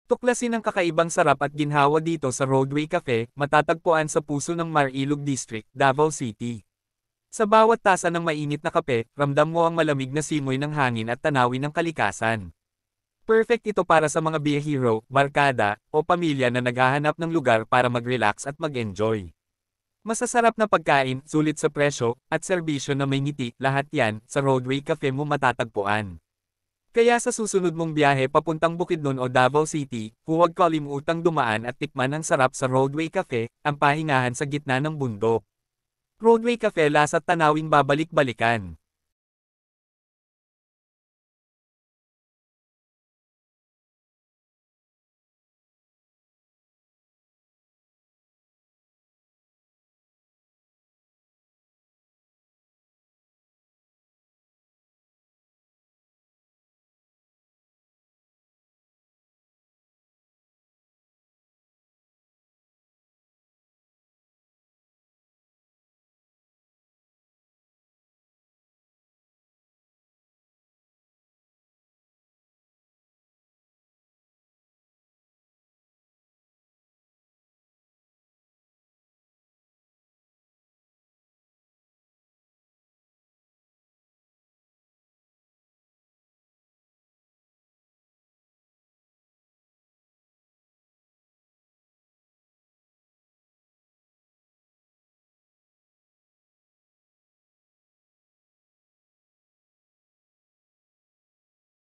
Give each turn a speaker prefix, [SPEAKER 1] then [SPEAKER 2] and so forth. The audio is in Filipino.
[SPEAKER 1] Tuklasin ang kakaibang sarap at ginhawa dito sa Roadway Cafe, matatagpuan sa puso ng Marilog District, Davao City. Sa bawat tasa ng mainit na kape, ramdam mo ang malamig na simoy ng hangin at tanawin ng kalikasan. Perfect ito para sa mga biyahero, barkada, o pamilya na naghahanap ng lugar para mag-relax at mag-enjoy. Masasarap na pagkain, sulit sa presyo, at serbisyo na may ngiti, lahat yan, sa Roadway Cafe mo matatagpuan. Kaya sa susunod mong biyahe papuntang Bukidnon o Davao City, huwag kalimutang dumaan at tikman ang sarap sa Roadway Cafe, ang pahingahan sa gitna ng bundok. Roadway Cafe lasa't tanawing babalik-balikan.